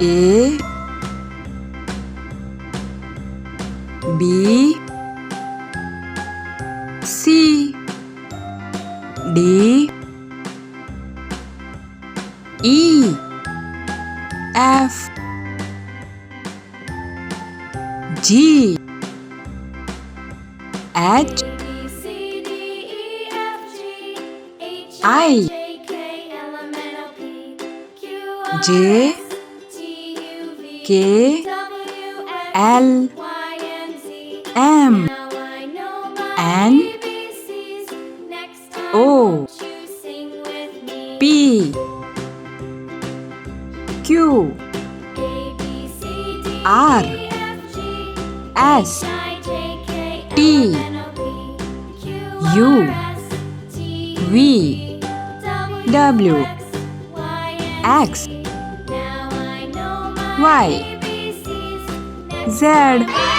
A B C D E F G H I J K L M N O P Q R S T U V W X Y Z